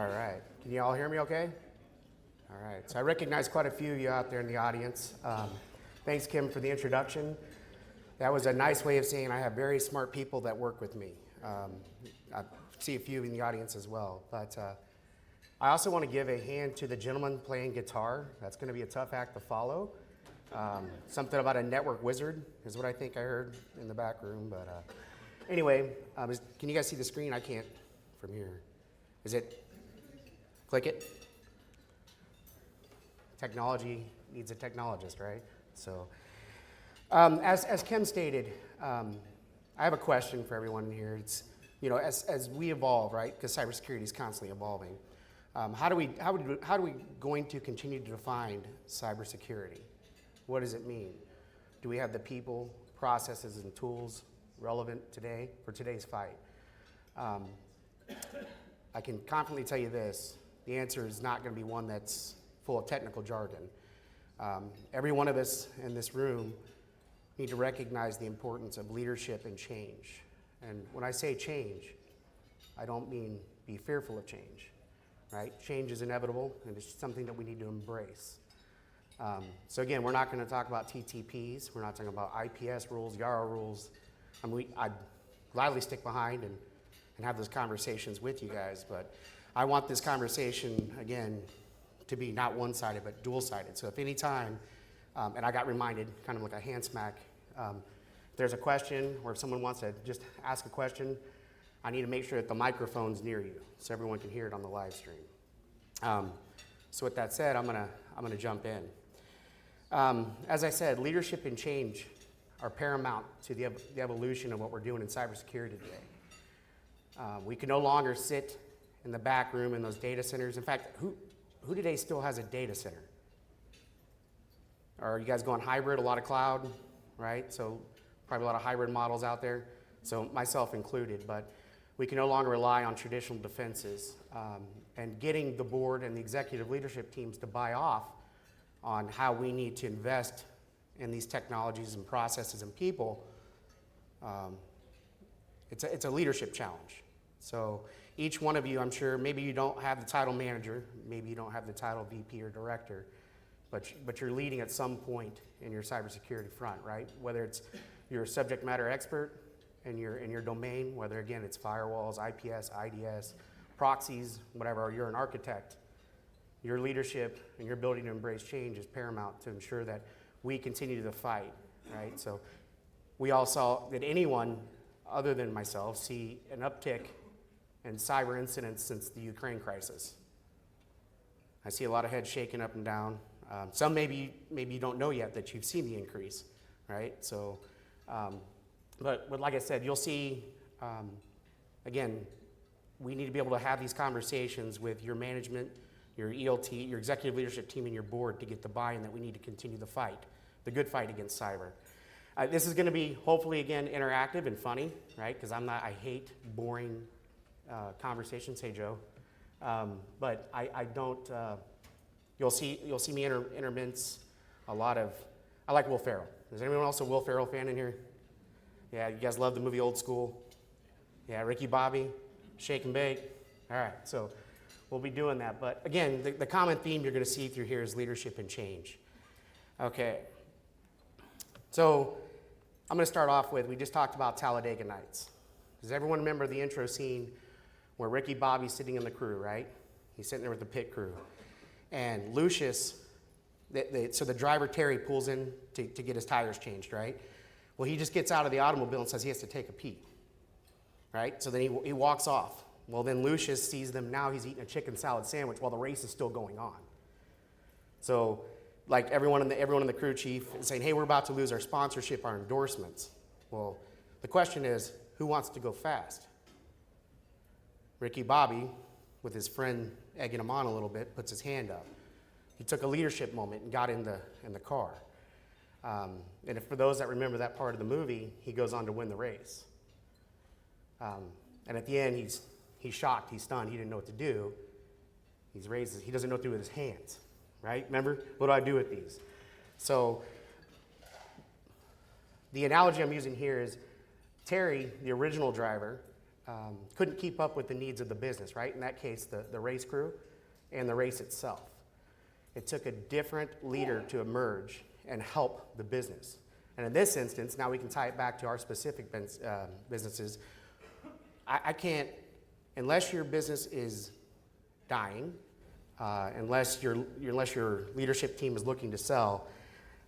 All right. Can you all hear me okay? All right. So I recognize quite a few of you out there in the audience. Thanks, Kim, for the introduction. That was a nice way of saying I have very smart people that work with me. I see a few in the audience as well. But I also want to give a hand to the gentleman playing guitar. That's going to be a tough act to follow. Something about a network wizard is what I think I heard in the back room. But anyway, can you guys see the screen? I can't from here. Is it? Click it. Technology needs a technologist, right? So, as Kim stated, I have a question for everyone in here. It's, as we evolve, right? Because cybersecurity is constantly evolving. How are we going to continue to define cybersecurity? What does it mean? Do we have the people, processes, and tools relevant today for today's fight? I can confidently tell you this: the answer is not going to be one that's full of technical jargon. Every one of us in this room need to recognize the importance of leadership and change. And when I say change, I don't mean be fearful of change, right? Change is inevitable, and it's something that we need to embrace. So again, we're not going to talk about TTPs. We're not talking about IPS rules, YARA rules. I'd gladly stick behind and have those conversations with you guys, but I want this conversation, again, to be not one-sided, but dual-sided. So if any time, and I got reminded, kind of like a hand smack, if there's a question or if someone wants to just ask a question, I need to make sure that the microphone's near you so everyone can hear it on the live stream. So with that said, I'm gonna jump in. As I said, leadership and change are paramount to the evolution of what we're doing in cybersecurity today. We can no longer sit in the back room in those data centers. In fact, who today still has a data center? Are you guys going hybrid, a lot of cloud, right? So probably a lot of hybrid models out there, so myself included, but we can no longer rely on traditional defenses. And getting the board and the executive leadership teams to buy off on how we need to invest in these technologies and processes and people, it's a leadership challenge. So each one of you, I'm sure, maybe you don't have the title manager, maybe you don't have the title VP or director, but you're leading at some point in your cybersecurity front, right? Whether it's you're a subject matter expert in your domain, whether again it's firewalls, IPS, IDS, proxies, whatever, or you're an architect, your leadership and your ability to embrace change is paramount to ensure that we continue the fight, right? So we all saw that anyone other than myself see an uptick in cyber incidents since the Ukraine crisis. I see a lot of heads shaking up and down. Some maybe you don't know yet that you've seen the increase, right? So, but like I said, you'll see, again, we need to be able to have these conversations with your management, your ELT, your executive leadership team, and your board to get the buy-in that we need to continue the fight, the good fight against cyber. This is going to be, hopefully, again, interactive and funny, right? Because I hate boring conversations. Hey, Joe. But I don't, you'll see me intermince a lot of, I like Will Ferrell. Is anyone else a Will Ferrell fan in here? Yeah, you guys love the movie Old School? Yeah, Ricky Bobby, Shake and Bake. All right, so we'll be doing that. But again, the common theme you're going to see through here is leadership and change. Okay. So I'm going to start off with, we just talked about Talladega Nights. Does everyone remember the intro scene where Ricky Bobby's sitting in the crew, right? He's sitting there with the pit crew. And Lucius, so the driver Terry pulls in to get his tires changed, right? Well, he just gets out of the automobile and says he has to take a pee, right? So then he walks off. Well, then Lucius sees them, now he's eating a chicken salad sandwich while the race is still going on. So like everyone in the crew chief is saying, hey, we're about to lose our sponsorship, our endorsements. Well, the question is, who wants to go fast? Ricky Bobby, with his friend egging him on a little bit, puts his hand up. He took a leadership moment and got in the car. And for those that remember that part of the movie, he goes on to win the race. And at the end, he's shocked, he's stunned, he didn't know what to do. He doesn't know what to do with his hands, right? Remember, what do I do with these? So the analogy I'm using here is Terry, the original driver, couldn't keep up with the needs of the business, right? In that case, the race crew and the race itself. It took a different leader to emerge and help the business. And in this instance, now we can tie it back to our specific businesses. I can't, unless your business is dying, unless your leadership team is looking to sell,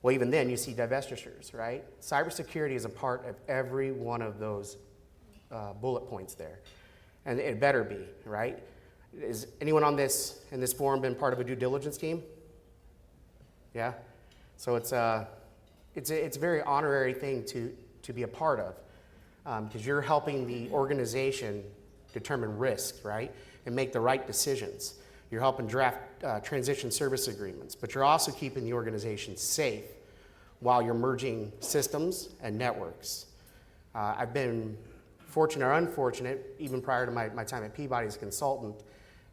well, even then you see divestitures, right? Cybersecurity is a part of every one of those bullet points there, and it better be, right? Is anyone in this forum been part of a due diligence team? Yeah, so it's a very honorary thing to be a part of, because you're helping the organization determine risk, right, and make the right decisions. You're helping draft transition service agreements, but you're also keeping the organization safe while you're merging systems and networks. I've been fortunate or unfortunate, even prior to my time at Peabody as a consultant,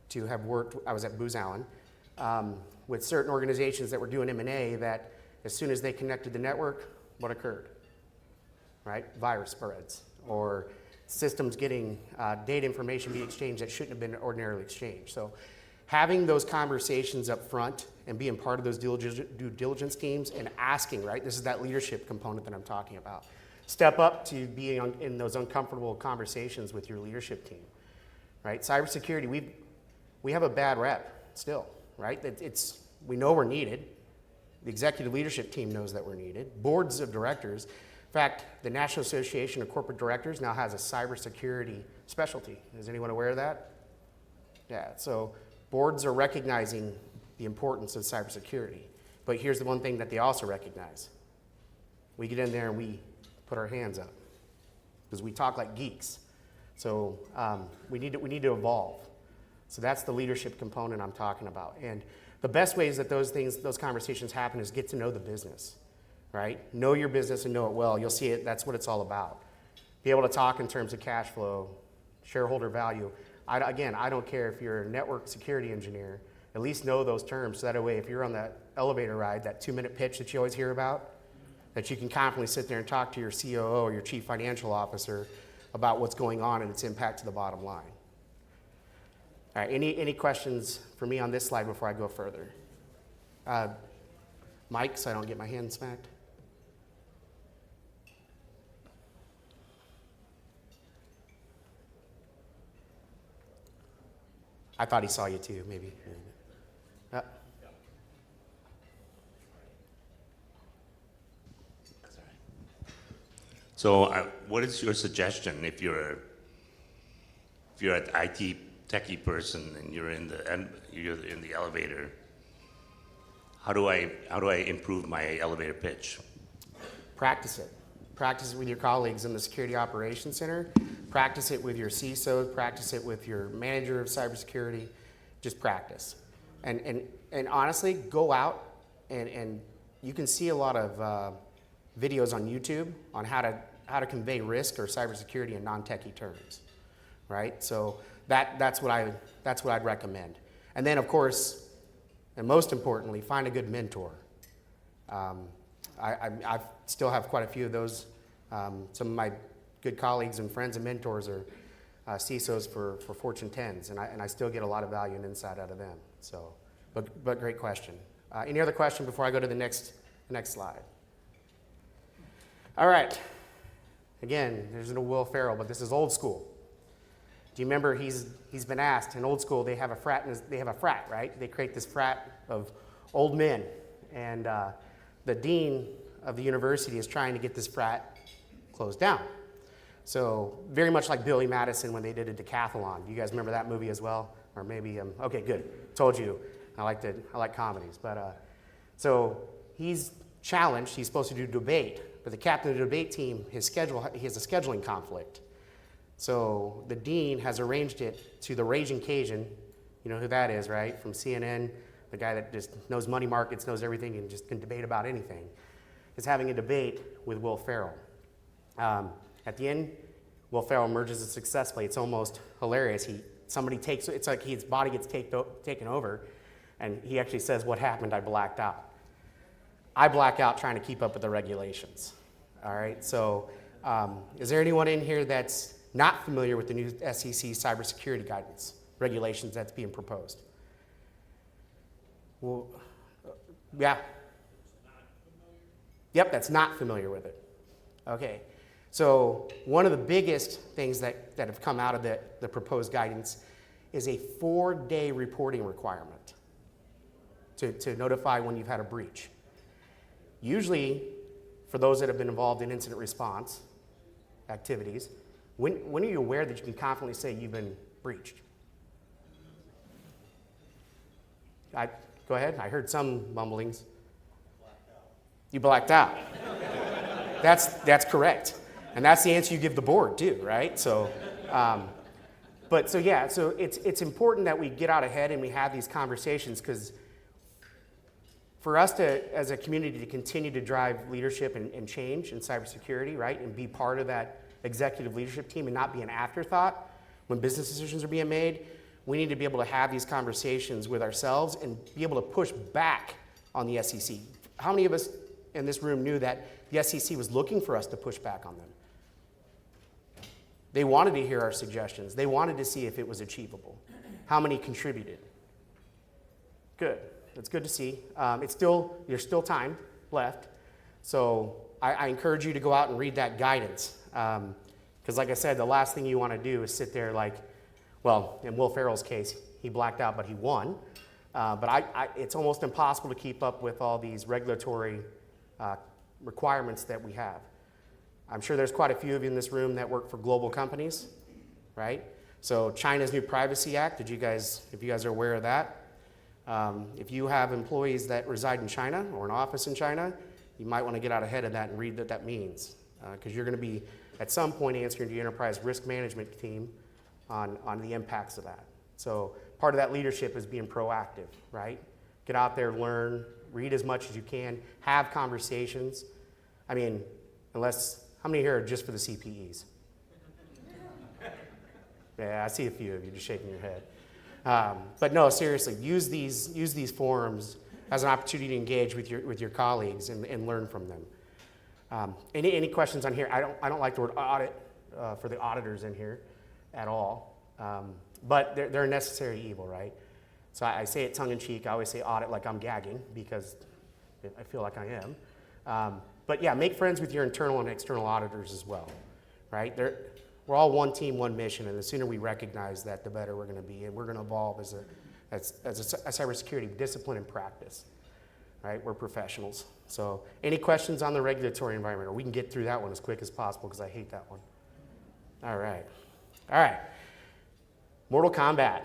to have worked, I was at Booz Allen, with certain organizations that were doing M&A that as soon as they connected the network, what occurred? Right? Virus spreads, or systems getting data information being exchanged that shouldn't have been ordinarily exchanged. So having those conversations up front and being part of those due diligence teams and asking, right? This is that leadership component that I'm talking about. Step up to being in those uncomfortable conversations with your leadership team, right? Cybersecurity, we have a bad rep still, right? We know we're needed. The executive leadership team knows that we're needed. Boards of directors. In fact, the National Association of Corporate Directors now has a cybersecurity specialty. Is anyone aware of that? Yeah, so boards are recognizing the importance of cybersecurity. But here's the one thing that they also recognize. We get in there and we put our hands up because we talk like geeks. So we need to evolve. So that's the leadership component I'm talking about. And the best ways that those conversations happen is get to know the business, right? Know your business and know it well. You'll see it, that's what it's all about. Be able to talk in terms of cash flow, shareholder value. Again, I don't care if you're a network security engineer, at least know those terms so that way if you're on that elevator ride, that 2-minute pitch that you always hear about, that you can confidently sit there and talk to your COO or your chief financial officer about what's going on and its impact to the bottom line. All right, any questions for me on this slide before I go further? Mike, so I don't get my hand smacked. I thought he saw you too, maybe. So what is your suggestion if you're an IT techie person and you're in the elevator? How do I improve my elevator pitch? Practice it. Practice it with your colleagues in the Security Operations Center. Practice it with your CISO. Practice it with your manager of cybersecurity. Just practice. And honestly, go out and you can see a lot of videos on YouTube on how to convey risk or cybersecurity in non-techie terms, right? So that's what I'd recommend. And then, of course, and most importantly, find a good mentor. I still have quite a few of those. Some of my good colleagues and friends and mentors are CISOs for Fortune 10s, and I still get a lot of value and insight out of them. So, but great question. Any other question before I go to the next slide? All right. Again, there's no Will Ferrell, but this is old school. Do you remember he's been asked in old school? They have a frat, right? They create this frat of old men, and the dean of the university is trying to get this frat closed down. So very much like Billy Madison when they did a decathlon. You guys remember that movie as well? Or maybe okay, good. Told you I like comedies, but so he's challenged. He's supposed to do debate, but the captain of the debate team, he has a scheduling conflict. So the dean has arranged it to the Raging Cajun. You know who that is, right? From CNN, the guy that just knows money markets, knows everything, and just can debate about anything, is having a debate with Will Ferrell. At the end, Will Ferrell emerges as successfully. It's almost hilarious. It's like his body gets taken over, and he actually says, "What happened? I blacked out." I black out trying to keep up with the regulations. All right. So, is there anyone in here that's not familiar with the new SEC cybersecurity guidance regulations that's being proposed? Well, yeah. Yep, that's not familiar with it. Okay. So one of the biggest things that have come out of the proposed guidance is a 4-day reporting requirement to notify when you've had a breach. Usually, for those that have been involved in incident response activities, when are you aware that you can confidently say you've been breached? Go ahead. I heard some mumblings. You blacked out. That's correct. And that's the answer you give the board too, right? So, so it's important that we get out ahead and we have these conversations, because for us to, as a community, to continue to drive leadership and change in cybersecurity, right, and be part of that executive leadership team and not be an afterthought when business decisions are being made, we need to be able to have these conversations with ourselves and be able to push back on the SEC. How many of us in this room knew that the SEC was looking for us to push back on them? They wanted to hear our suggestions. They wanted to see if it was achievable. How many contributed? Good. That's good to see. There's still time left. So I encourage you to go out and read that guidance. Because like I said, the last thing you want to do is sit there like, well, in Will Ferrell's case, he blacked out, but he won. But it's almost impossible to keep up with all these regulatory requirements that we have. I'm sure there's quite a few of you in this room that work for global companies, right? So China's new Privacy Act, if you guys are aware of that, if you have employees that reside in China or an office in China, you might want to get out ahead of that and read what that means, because you're going to be at some point answering to the enterprise risk management team on the impacts of that. So part of that leadership is being proactive, right? Get out there, learn, read as much as you can, have conversations. I mean, how many here are just for the CPEs? Yeah, I see a few of you just shaking your head. But no, seriously, use these forums as an opportunity to engage with your colleagues and learn from them. Any questions on here? I don't like the word audit for the auditors in here at all, but they're a necessary evil, right? So I say it tongue in cheek. I always say audit like I'm gagging because I feel like I am. But yeah, make friends with your internal and external auditors as well, right? We're all one team, one mission, and the sooner we recognize that, the better we're going to be, and we're going to evolve as a cybersecurity discipline and practice, right? We're professionals. So any questions on the regulatory environment, or we can get through that one as quick as possible because I hate that one. All right. Mortal Kombat,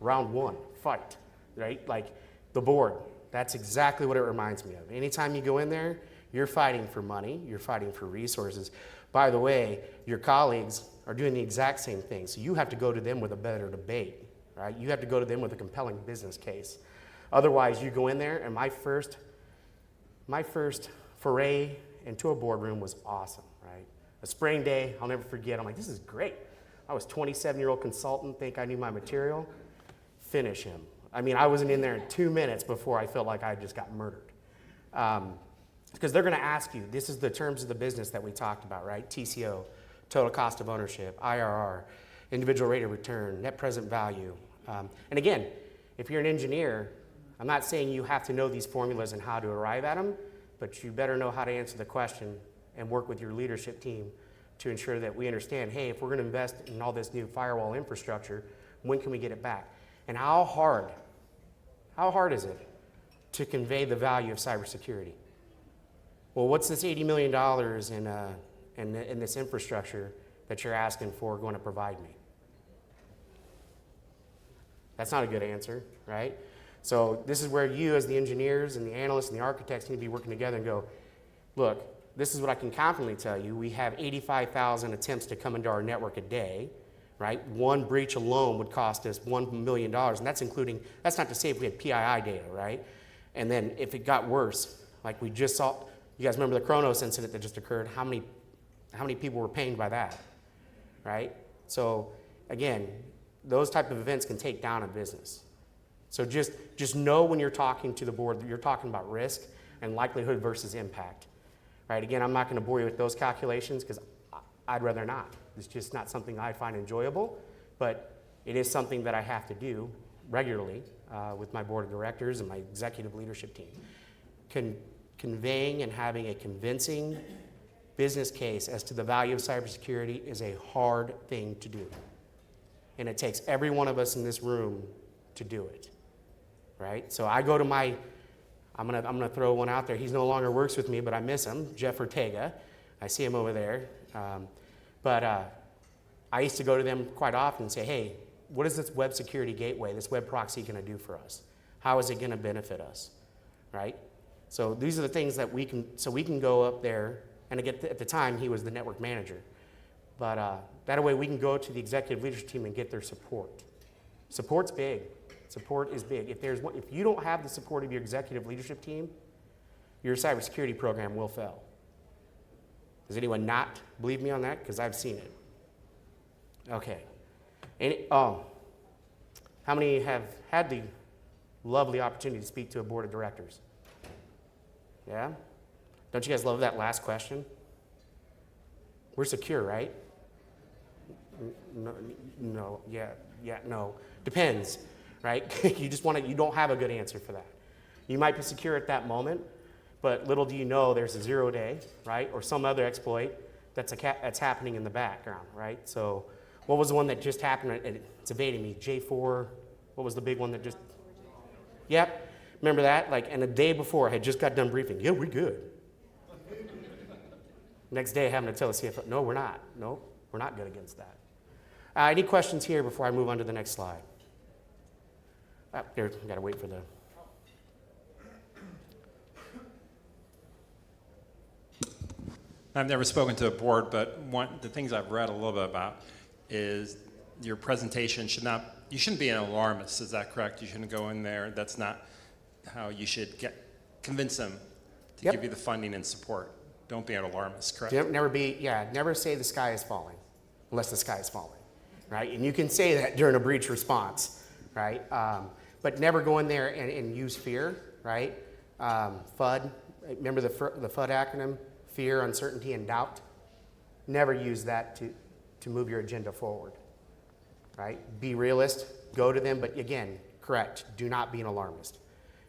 round 1, fight, right? Like the board. That's exactly what it reminds me of. Anytime you go in there, you're fighting for money, you're fighting for resources. By the way, your colleagues are doing the exact same thing, so you have to go to them with a better debate, right? You have to go to them with a compelling business case. Otherwise, you go in there, and my first foray into a boardroom was awesome, right? A spring day, I'll never forget. I'm like, this is great. I was a 27-year-old consultant, think I knew my material. Finish him. I mean, I wasn't in there in 2 minutes before I felt like I just got murdered. Because they're going to ask you, this is the terms of the business that we talked about, right? TCO, total cost of ownership, IRR, individual rate of return, net present value. And again, if you're an engineer, I'm not saying you have to know these formulas and how to arrive at them, but you better know how to answer the question and work with your leadership team to ensure that we understand, hey, if we're going to invest in all this new firewall infrastructure, when can we get it back? And how hard is it to convey the value of cybersecurity? Well, what's this $80 million in this infrastructure that you're asking for going to provide me? That's not a good answer, right? So this is where you as the engineers and the analysts and the architects need to be working together and go, look, this is what I can confidently tell you. We have 85,000 attempts to come into our network a day, right? One breach alone would cost us $1 million, and that's not to say if we had PII data, right? And then if it got worse, like we just saw, you guys remember the Kronos incident that just occurred? How many people were pained by that, right? So again, those type of events can take down a business. So just know when you're talking to the board that you're talking about risk and likelihood versus impact, right? Again, I'm not going to bore you with those calculations because I'd rather not. It's just not something I find enjoyable, but it is something that I have to do regularly with my board of directors and my executive leadership team. Conveying and having a convincing business case as to the value of cybersecurity is a hard thing to do. And it takes every one of us in this room to do it, right? So I go to I'm gonna throw one out there. He's no longer works with me, but I miss him, Jeff Ortega. I see him over there. I used to go to them quite often and say, hey, what is this web security gateway, this web proxy gonna do for us? How is it gonna benefit us, right? So these are the things that we can go up there, and again, at the time, he was the network manager. But that way we can go to the executive leadership team and get their support. Support's big. Support is big. If you don't have the support of your executive leadership team, your cybersecurity program will fail. Does anyone not believe me on that? Because I've seen it. Okay. How many have had the lovely opportunity to speak to a board of directors? Yeah? Don't you guys love that last question? We're secure, right? No, no. Depends, right? You don't have a good answer for that. You might be secure at that moment, but little do you know there's a 0 day, right? Or some other exploit that's happening in the background, right? So what was the one that just happened? It's evading me. J4, what was the big one that just? Yep. Remember that? And the day before, I had just got done briefing. Yeah, we're good. Next day, having to tell the CFO, no, we're not. No, we're not good against that. Any questions here before I move on to the next slide? There, got to wait for the. I've never spoken to a board, but the things I've read a little bit about is your presentation you shouldn't be an alarmist, is that correct? You shouldn't go in there, that's not how you should convince them to give you the funding and support. Don't be an alarmist, correct? Never say the sky is falling, unless the sky is falling, right? And you can say that during a breach response, right? But never go in there and use fear, right? FUD, remember the FUD acronym? Fear, uncertainty, and doubt. Never use that to move your agenda forward, right? Be realist, go to them, but again, correct, do not be an alarmist,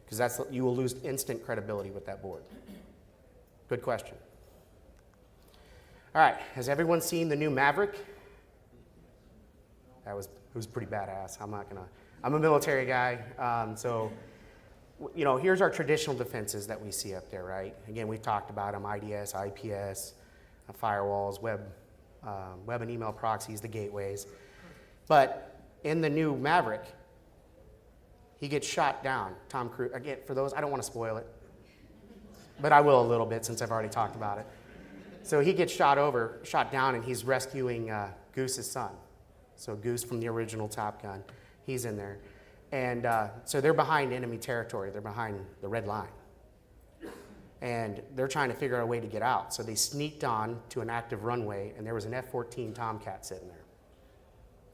because you will lose instant credibility with that board. Good question. All right, has everyone seen the new Maverick? It was pretty badass. I'm a military guy, so here's our traditional defenses that we see up there, right? Again, we've talked about them: IDS, IPS, firewalls, web and email proxies, the gateways. But in the new Maverick, he gets shot down. Tom Cruise, again, for those, I don't want to spoil it, but I will a little bit since I've already talked about it. So he gets shot down, and he's rescuing Goose's son. So Goose from the original Top Gun, he's in there. And so they're behind enemy territory. They're behind the red line. And they're trying to figure out a way to get out. So they sneaked on to an active runway, and there was an F-14 Tomcat sitting there.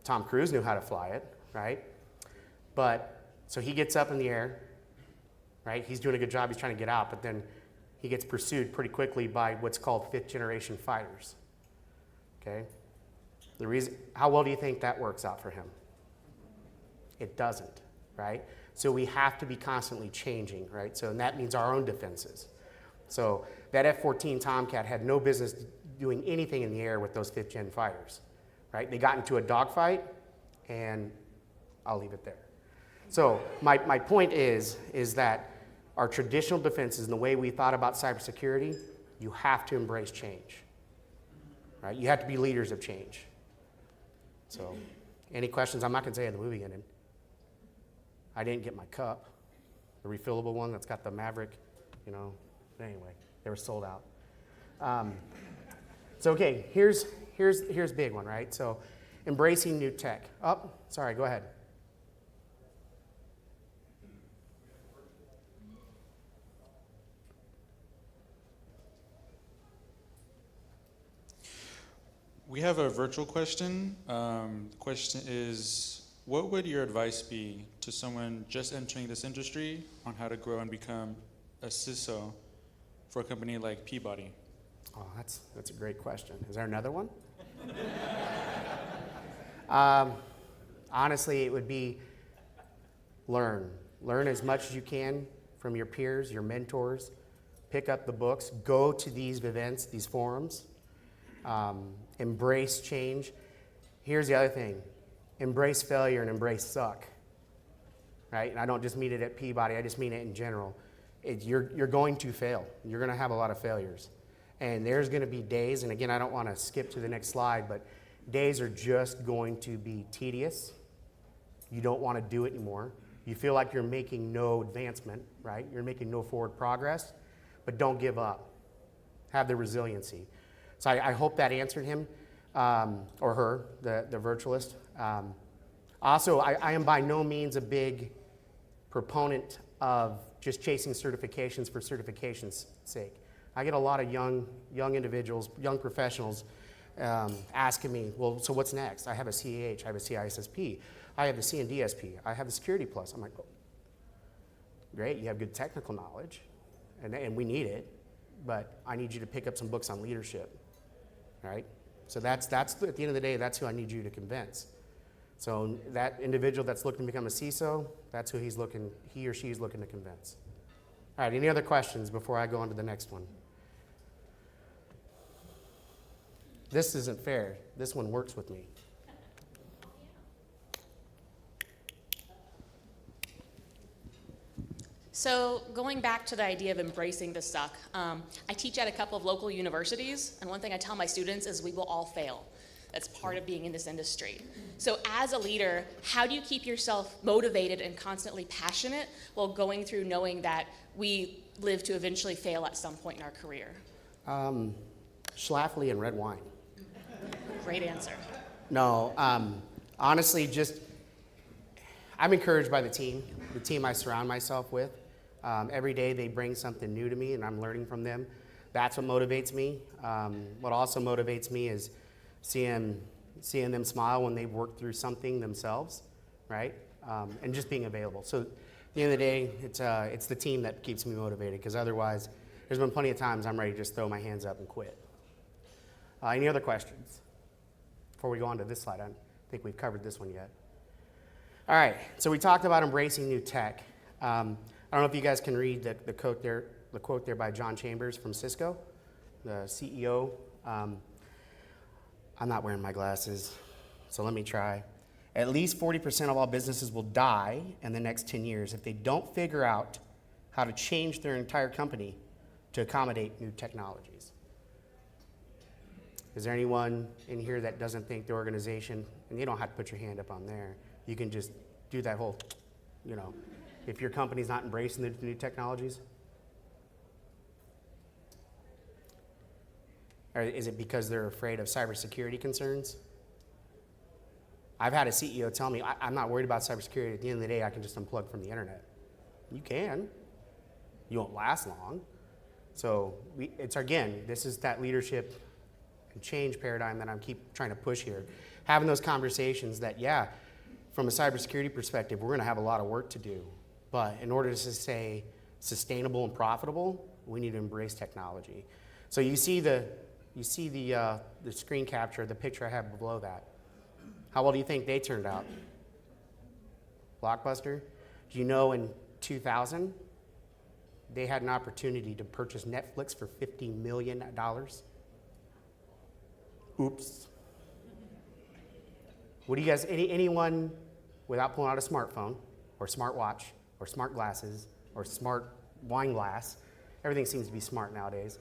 Tom Cruise knew how to fly it, right? But, so he gets up in the air, right? He's doing a good job. He's trying to get out, but then he gets pursued pretty quickly by what's called fifth-generation fighters, okay? How well do you think that works out for him? It doesn't, right? So we have to be constantly changing, right? So and that means our own defenses. So that F-14 Tomcat had no business doing anything in the air with those fifth-gen fighters, right? They got into a dogfight, and I'll leave it there. So my point is that our traditional defenses and the way we thought about cybersecurity, you have to embrace change, right? You have to be leaders of change. So any questions? I'm not going to say at the movie ending. I didn't get my cup, the refillable one that's got the Maverick, Anyway, they were sold out. So okay, here's a big one, right? So embracing new tech. Oh, sorry, go ahead. We have a virtual question. The question is, what would your advice be to someone just entering this industry on how to grow and become a CISO for a company like Peabody? Oh, that's a great question. Is there another one? Honestly, it would be learn. Learn as much as you can from your peers, your mentors. Pick up the books. Go to these events, these forums. Embrace change. Here's the other thing. Embrace failure and embrace suck. Right? And I don't just mean it at Peabody. I just mean it in general. You're going to fail. You're going to have a lot of failures. And there's going to be days, and again, I don't want to skip to the next slide, but days are just going to be tedious. You don't want to do it anymore. You feel like you're making no advancement, right? You're making no forward progress, but don't give up. Have the resiliency. So I hope that answered him or her, the virtualist. Also, I am by no means a big proponent of just chasing certifications for certification's sake. I get a lot of young individuals, young professionals asking me, well, so what's next? I have a CAH, I have a CISSP, I have the CNDSP, I have the Security Plus. I'm like, oh, great, you have good technical knowledge, and we need it, but I need you to pick up some books on leadership, right? So that's at the end of the day, that's who I need you to convince. So that individual that's looking to become a CISO, that's who he or she is looking to convince. All right, any other questions before I go on to the next one? This isn't fair. This one works with me. So going back to the idea of embracing the suck, I teach at a couple of local universities, and one thing I tell my students is we will all fail. That's part of being in this industry. So as a leader, how do you keep yourself motivated and constantly passionate while going through knowing that we live to eventually fail at some point in our career? Schlafly and red wine. Great answer. No, honestly, I'm encouraged by the team I surround myself with. Every day they bring something new to me and I'm learning from them. That's what motivates me. What also motivates me is seeing them smile when they've worked through something themselves, right? And just being available. So at the end of the day, it's the team that keeps me motivated, because otherwise there's been plenty of times I'm ready to just throw my hands up and quit. Any other questions? Before we go on to this slide, I don't think we've covered this one yet. All right, so we talked about embracing new tech. I don't know if you guys can read the quote there by John Chambers from Cisco, the CEO. I'm not wearing my glasses, so let me try. At least 40% of all businesses will die in the next 10 years if they don't figure out how to change their entire company to accommodate new technologies. Is there anyone in here that doesn't think the organization, and you don't have to put your hand up on there, you can just do that whole, if your company's not embracing the new technologies? Or is it because they're afraid of cybersecurity concerns? I've had a CEO tell me, I'm not worried about cybersecurity. At the end of the day, I can just unplug from the internet. You can. You won't last long. So this is that leadership and change paradigm that I keep trying to push here. Having those conversations that, from a cybersecurity perspective, we're going to have a lot of work to do. But in order to stay sustainable and profitable, we need to embrace technology. So you see the screen capture, the picture I have below that. How well do you think they turned out? Blockbuster? Do you know in 2000, they had an opportunity to purchase Netflix for $50 million? Oops. What do you guys, anyone without pulling out a smartphone or smartwatch or smart glasses or smart wine glass, everything seems to be smart nowadays.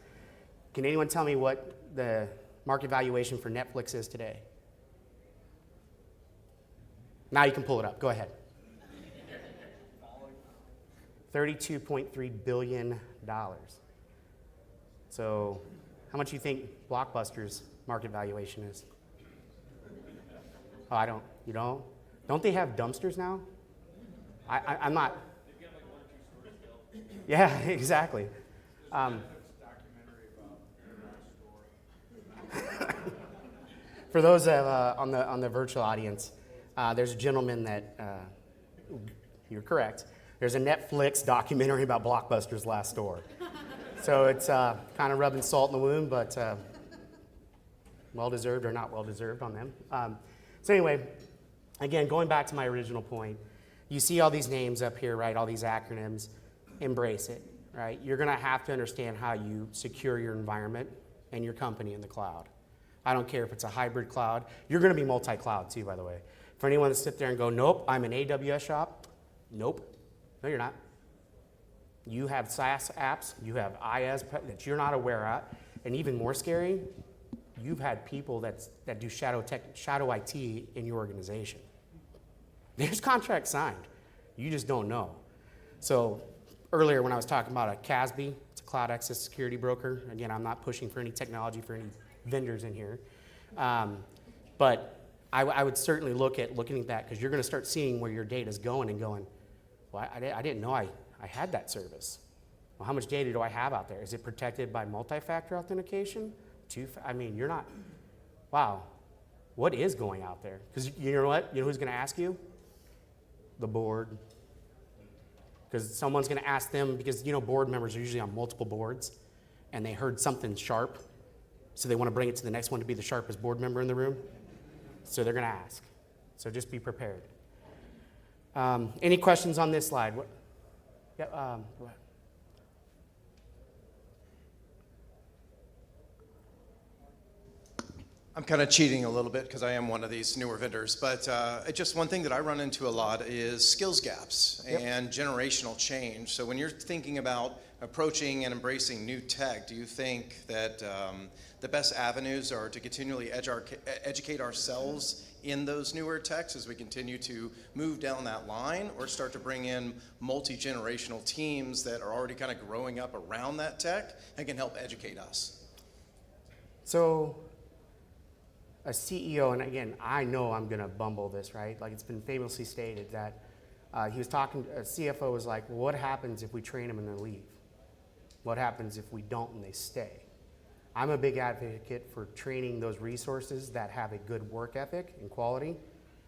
Can anyone tell me what the market valuation for Netflix is today? Now you can pull it up. Go ahead. $32.3 billion. So how much do you think Blockbuster's market valuation is? Oh, you don't? Don't they have dumpsters now? I'm not. They've got like 1 or 2 stores still. Yeah, exactly. For those on the virtual audience, there's a gentleman that, you're correct, there's a Netflix documentary about Blockbuster's last store. So it's kind of rubbing salt in the wound, but well-deserved or not well-deserved on them. So anyway, again, going back to my original point, you see all these names up here, right? All these acronyms. Embrace it, right? You're going to have to understand how you secure your environment and your company in the cloud. I don't care if it's a hybrid cloud. You're going to be multi-cloud too, by the way. For anyone to sit there and go, nope, I'm an AWS shop. Nope. No, you're not. You have SaaS apps. You have IaaS that you're not aware of. And even more scary, you've had people that do shadow IT in your organization. There's contracts signed. You just don't know. So earlier when I was talking about a CASB, it's a cloud access security broker. Again, I'm not pushing for any technology for any vendors in here. But I would certainly looking at that, because you're going to start seeing where your data is going and going, well, I didn't know I had that service. Well, how much data do I have out there? Is it protected by multi-factor authentication? I mean, you're not, wow, what is going out there? Because you know what? You know who's going to ask you? The board. Because someone's going to ask them, because you know board members are usually on multiple boards, and they heard something sharp, so they want to bring it to the next one to be the sharpest board member in the room. So they're going to ask. So just be prepared. Any questions on this slide? What? Yeah, go ahead. I'm kind of cheating a little bit because I am one of these newer vendors, but just one thing that I run into a lot is skills gaps and generational change. So when you're thinking about approaching and embracing new tech, do you think that the best avenues are to continually educate ourselves in those newer techs as we continue to move down that line, or start to bring in multi-generational teams that are already kind of growing up around that tech and can help educate us? So a CEO, and again, I know I'm going to bumble this, right? Like it's been famously stated that he was talking, a CFO was like, well, what happens if we train them and they leave? What happens if we don't and they stay? I'm a big advocate for training those resources that have a good work ethic and quality,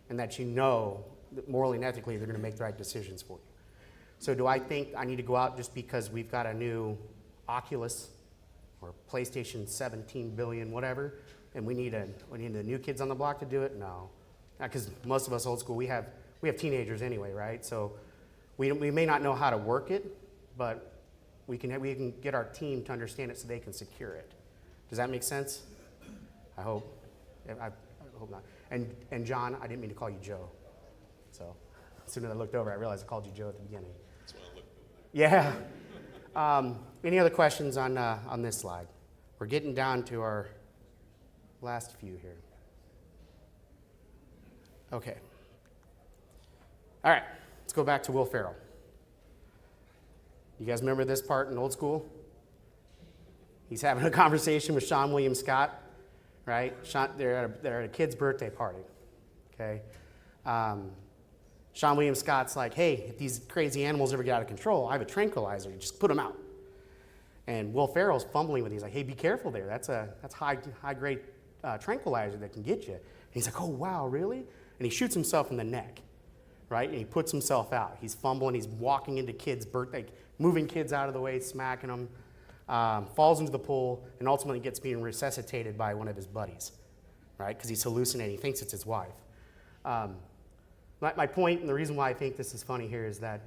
and that you know that morally and ethically they're going to make the right decisions for you. So do I think I need to go out just because we've got a new Oculus or PlayStation 17 billion, whatever, and we need the new kids on the block to do it? No, because most of us old school, we have teenagers anyway, right? So we may not know how to work it, but we can get our team to understand it so they can secure it. Does that make sense? I hope. I hope not. And John, I didn't mean to call you Joe. So as soon as I looked over, I realized I called you Joe at the beginning. That's why I looked over. Yeah. Any other questions on this slide? We're getting down to our last few here. Okay. All right. Let's go back to Will Ferrell. You guys remember this part in old school? He's having a conversation with Sean William Scott, right? They're at a kid's birthday party, okay? Sean William Scott's like, hey, if these crazy animals ever get out of control, I have a tranquilizer. You just put them out. And Will Ferrell's fumbling with it. He's like, hey, be careful there. That's high-grade tranquilizer that can get you. And he's like, oh, wow, really? And he shoots himself in the neck, right? And he puts himself out. He's fumbling. He's walking into kids' birthday, moving kids out of the way, smacking them. Falls into the pool, and ultimately gets being resuscitated by one of his buddies, right? Because he's hallucinating. He thinks it's his wife. My point, and the reason why I think this is funny here, is that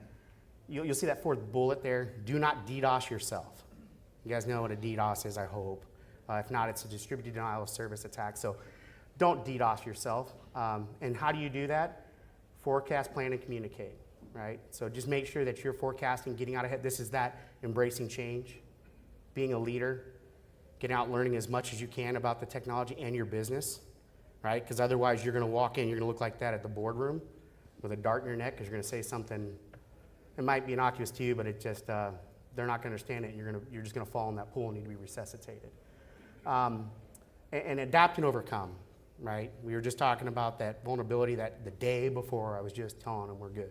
you'll see that fourth bullet there. Do not DDoS yourself. You guys know what a DDoS is, I hope. If not, it's a distributed denial of service attack. So don't DDoS yourself. And how do you do that? Forecast, plan, and communicate, right? So just make sure that you're forecasting, getting out ahead. This is that embracing change. Being a leader, getting out learning as much as you can about the technology and your business, right? Because otherwise you're going to walk in, you're going to look like that at the boardroom with a dart in your neck because you're going to say something. It might be innocuous to you, but it just they're not going to understand it. And you're just going to fall in that pool and need to be resuscitated. And adapt and overcome, right? We were just talking about that vulnerability that the day before I was just telling them we're good.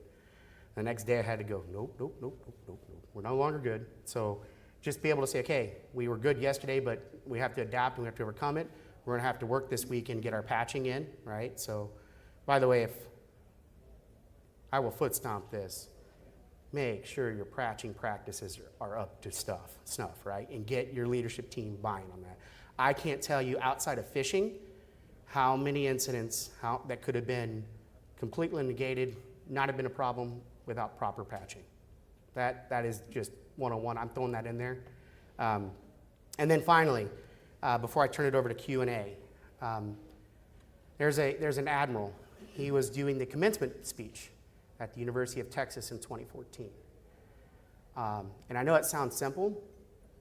The next day I had to go, nope. We're no longer good. So just be able to say, okay, we were good yesterday, but we have to adapt and we have to overcome it. We're going to have to work this week and get our patching in, right? So, by the way, if I will foot stomp this, make sure your patching practices are up to snuff, right? And get your leadership team buying on that. I can't tell you outside of phishing how many incidents that could have been completely negated, not have been a problem without proper patching. That is just 101. I'm throwing that in there. And then finally, before I turn it over to Q&A, there's an admiral. He was doing the commencement speech at the University of Texas in 2014. And I know it sounds simple,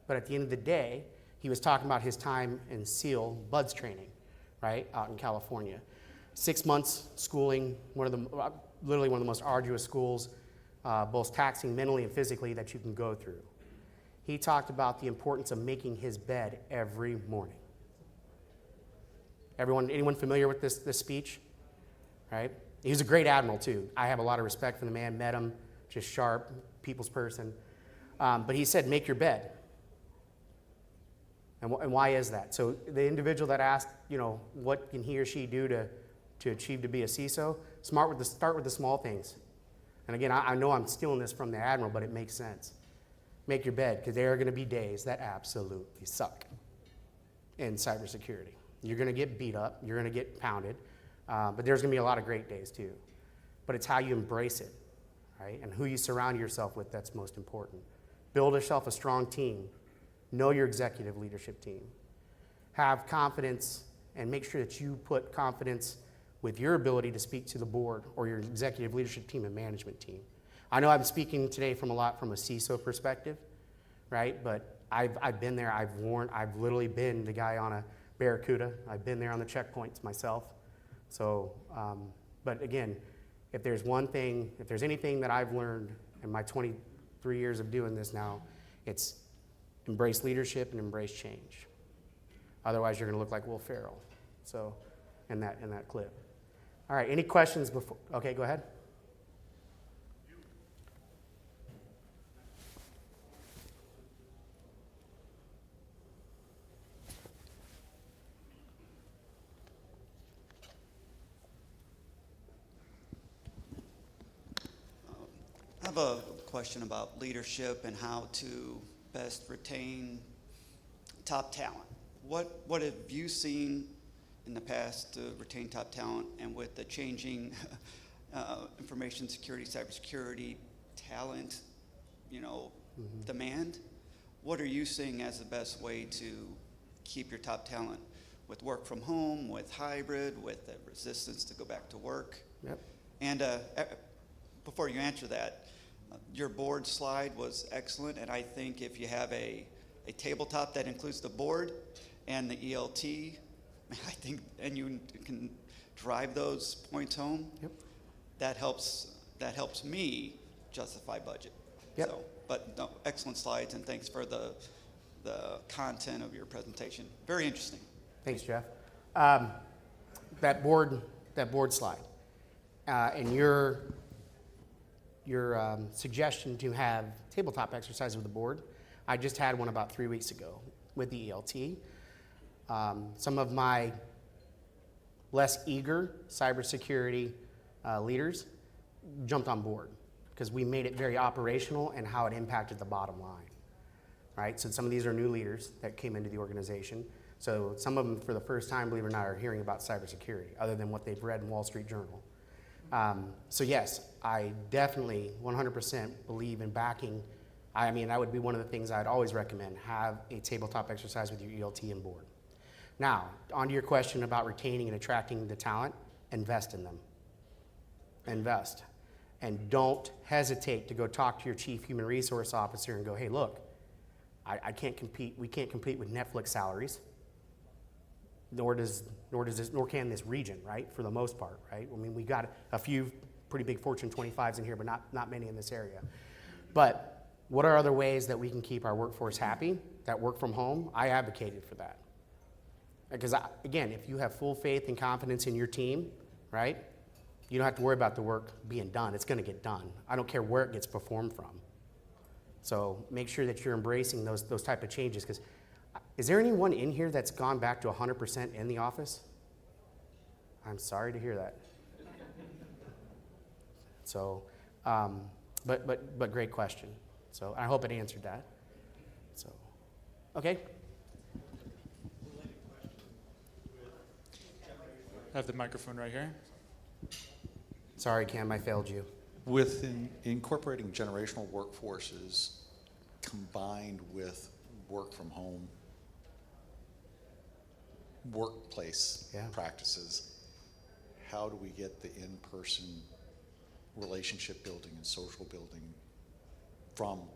but at the end of the day, he was talking about his time in SEAL BUDS training, right, out in California. 6 months schooling, literally one of the most arduous schools, both taxing mentally and physically that you can go through. He talked about the importance of making his bed every morning. Anyone familiar with this speech? Right? He was a great admiral too. I have a lot of respect for the man, met him, just sharp, people's person. But he said, make your bed. And why is that? So the individual that asked, what can he or she do to achieve to be a CISO? Start with the small things. And again, I know I'm stealing this from the admiral, but it makes sense. Make your bed, because there are going to be days that absolutely suck in cybersecurity. You're going to get beat up. You're going to get pounded. But there's going to be a lot of great days too. But it's how you embrace it, right? And who you surround yourself with that's most important. Build yourself a strong team. Know your executive leadership team. Have confidence and make sure that you put confidence with your ability to speak to the board or your executive leadership team and management team. I know I'm speaking today from a CISO perspective, right? But I've been there, I've literally been the guy on a Barracuda. I've been there on the checkpoints myself. So, but again, if there's anything that I've learned in my 23 years of doing this now, it's embrace leadership and embrace change. Otherwise, you're going to look like Will Ferrell. So, in that clip. All right. Any questions before? Okay, go ahead. I have a question about leadership and how to best retain top talent. What have you seen in the past to retain top talent, and with the changing information security, cybersecurity talent, demand? What are you seeing as the best way to keep your top talent with work from home, with hybrid, with the resistance to go back to work? Yep. And before you answer that, your board slide was excellent, and I think if you have a tabletop that includes the board and the ELT, I think, and you can drive those points home, Yep. that helps me justify budget. Yep. So, but no, excellent slides, and thanks for the content of your presentation. Very interesting. Thanks, Jeff. That board slide, and your suggestion to have tabletop exercises with the board, I just had one about 3 weeks ago with the ELT. Some of my less eager cybersecurity leaders jumped on board because we made it very operational and how it impacted the bottom line, right? So some of these are new leaders that came into the organization. So some of them, for the first time, believe it or not, are hearing about cybersecurity other than what they've read in Wall Street Journal. So yes, I definitely 100% believe in backing. I mean, that would be one of the things I'd always recommend, have a tabletop exercise with your ELT and board. Now, on to your question about retaining and attracting the talent, invest in them. Invest. And don't hesitate to go talk to your chief human resource officer and go, hey, look, I can't compete, we can't compete with Netflix salaries, nor can this region, right, for the most part, right? I mean, we got a few pretty big Fortune 25s in here, but not many in this area. But what are other ways that we can keep our workforce happy, that work from home? I advocated for that. Because, again, if you have full faith and confidence in your team, right, you don't have to worry about the work being done. It's going to get done. I don't care where it gets performed from. So make sure that you're embracing those type of changes. Because is there anyone in here that's gone back to 100% in the office? I'm sorry to hear that. So But great question. So I hope it answered that. So, okay. I have the microphone right here. Sorry, Cam, I failed you. With incorporating generational workforces combined with work from home workplace Yeah. practices, how do we get the in-person relationship building and social building from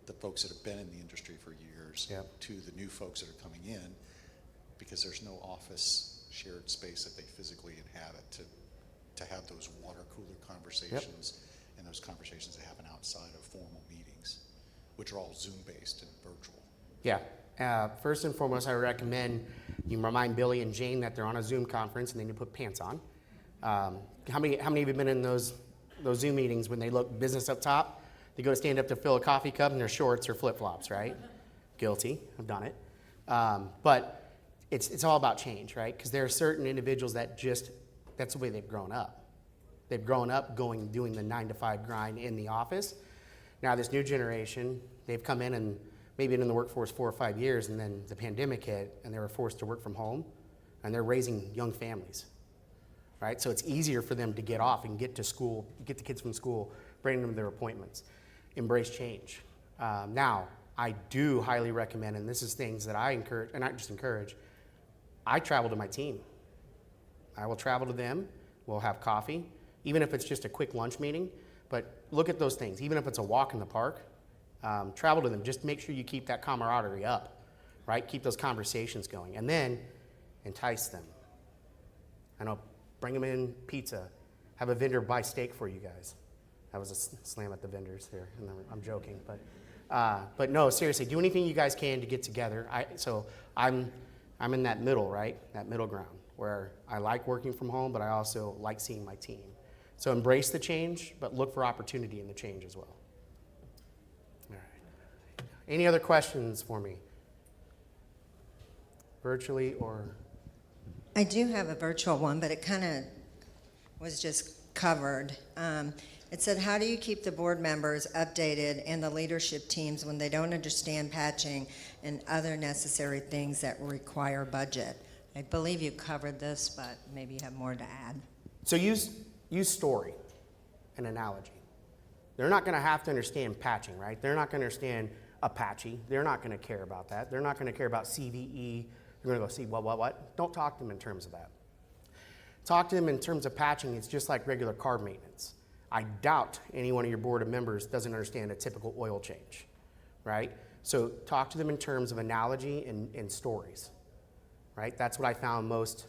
the folks that have been in the industry for years Yep. to the new folks that are coming in, because there's no office shared space that they physically inhabit to have those water cooler conversations and those conversations that happen outside of formal meetings, which are all Zoom-based and virtual. Yeah. First and foremost, I recommend you remind Billy and Jane that they're on a Zoom conference, and then you put pants on. How many of you have been in those Zoom meetings when they look business up top? They go to stand up to fill a coffee cup in their shorts or flip-flops, right? Guilty. I've done it. But it's all about change, right? Because there are certain individuals that just, that's the way they've grown up. They've grown up doing the 9-to-5 grind in the office. Now this new generation, they've come in and maybe been in the workforce 4 or 5 years, and then the pandemic hit and they were forced to work from home, and they're raising young families, right? So it's easier for them to get off and get to school, get the kids from school, bring them to their appointments, embrace change. Now, I do highly recommend, and this is things that I encourage, and not just encourage, I travel to my team. I will travel to them, we'll have coffee, even if it's just a quick lunch meeting, but look at those things. Even if it's a walk in the park, travel to them. Just make sure you keep that camaraderie up, right? Keep those conversations going, and then entice them. I know, bring them in pizza. Have a vendor buy steak for you guys. That was a slam at the vendors there. I'm joking, but no, seriously, do anything you guys can to get together. So I'm in that middle, right? That middle ground where I like working from home, but I also like seeing my team. So embrace the change, but look for opportunity in the change as well. All right. Any other questions for me? Virtually or? I do have a virtual one, but it kind of was just covered. It said, how do you keep the board members updated and the leadership teams when they don't understand patching and other necessary things that require budget? I believe you covered this, but maybe you have more to add. So use story and analogy. They're not going to have to understand patching, right? They're not going to understand Apache. They're not going to care about that. They're not going to care about CVE. They're going to go see what? Don't talk to them in terms of that. Talk to them in terms of patching. It's just like regular car maintenance. I doubt any one of your board of members doesn't understand a typical oil change, right? So talk to them in terms of analogy and stories, right? That's what I found most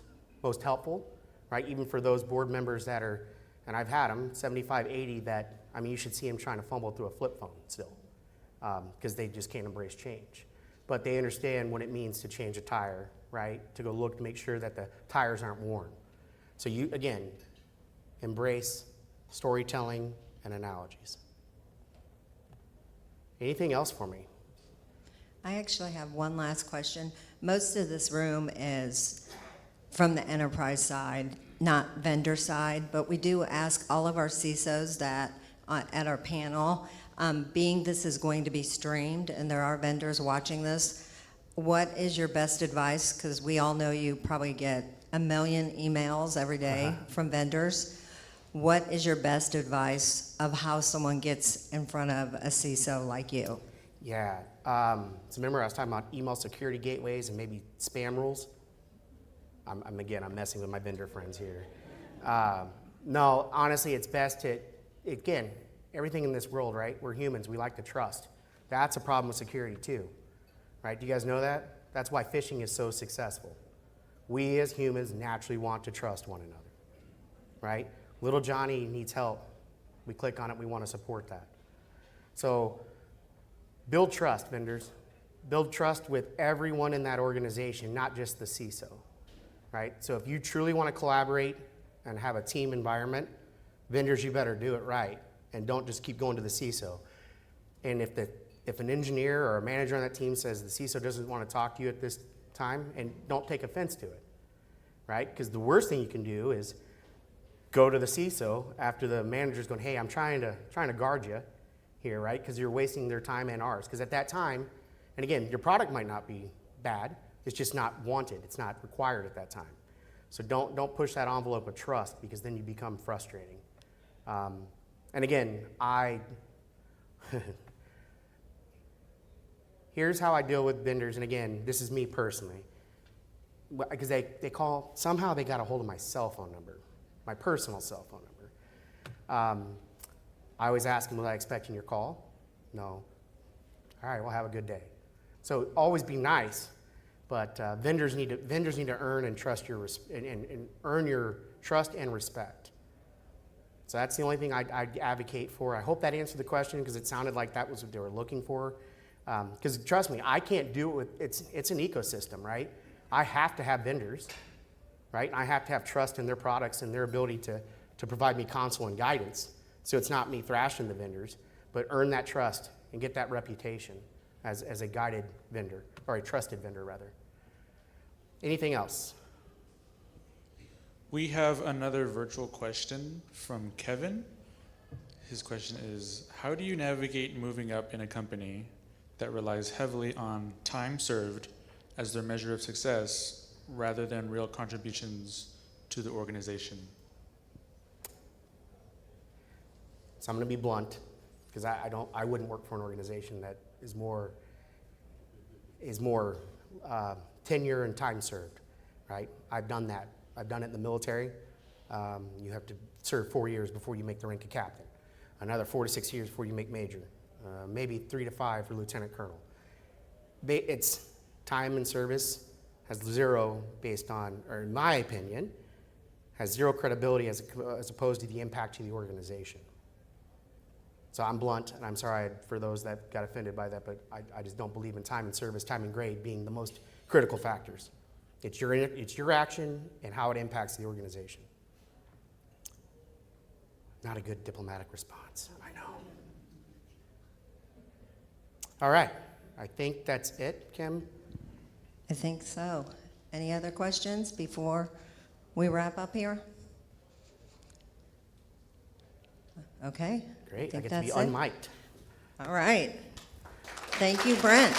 helpful, right? Even for those board members that are, and I've had them, 75, 80 that, I mean, you should see them trying to fumble through a flip phone still, because they just can't embrace change. But they understand what it means to change a tire, right? To go look to make sure that the tires aren't worn. So you, again, embrace storytelling and analogies. Anything else for me? I actually have one last question. Most of this room is from the enterprise side, not vendor side, but we do ask all of our CISOs that at our panel, being this is going to be streamed and there are vendors watching this, what is your best advice? Because we all know you probably get 1 million emails every day from vendors. What is your best advice of how someone gets in front of a CISO like you? Yeah. So remember I was talking about email security gateways and maybe spam rules? I'm messing with my vendor friends here. No, honestly, it's best to, again, everything in this world, right? We're humans. We like to trust. That's a problem with security too, right? Do you guys know that? That's why phishing is so successful. We as humans naturally want to trust one another, right? Little Johnny needs help. We click on it. We want to support that. So build trust, vendors. Build trust with everyone in that organization, not just the CISO, right? So if you truly want to collaborate and have a team environment, vendors, you better do it right. And don't just keep going to the CISO. And if an engineer or a manager on that team says the CISO doesn't want to talk to you at this time, and don't take offense to it, right? Because the worst thing you can do is go to the CISO after the manager's going, hey, I'm trying to guard you here, right? Because you're wasting their time and ours. Because at that time, and again, your product might not be bad, it's just not wanted, it's not required at that time. So don't push that envelope of trust, because then you become frustrating. And again, here's how I deal with vendors, and again, this is me personally. Because somehow they got a hold of my cell phone number, my personal cell phone number. I always ask them, was I expecting your call? No. All right, well, have a good day. So always be nice, but vendors need to earn and trust and earn your trust and respect. So that's the only thing I advocate for. I hope that answered the question, because it sounded like that was what they were looking for. Because trust me, I can't do it with, it's an ecosystem, right? I have to have vendors, right? I have to have trust in their products and their ability to provide me counsel and guidance. So it's not me thrashing the vendors, but earn that trust and get that reputation as a guided vendor, or a trusted vendor rather. Anything else? We have another virtual question from Kevin. His question is, how do you navigate moving up in a company that relies heavily on time served as their measure of success rather than real contributions to the organization? So I'm going to be blunt, because I wouldn't work for an organization that is more tenure and time served, right? I've done that. I've done it in the military. You have to serve 4 years before you make the rank of captain. Another 4 to 6 years before you make major. Maybe 3 to 5 for lieutenant colonel. It's time and service has zero based on, or in my opinion, has zero credibility as opposed to the impact to the organization. So I'm blunt, and I'm sorry for those that got offended by that, but I just don't believe in time and service, time and grade being the most critical factors. It's your action and how it impacts the organization. Not a good diplomatic response, I know. All right, I think that's it, Kim. I think so. Any other questions before we wrap up here? Okay. Great, I think get to be that's it. unmiked. All right. Thank you, Brent.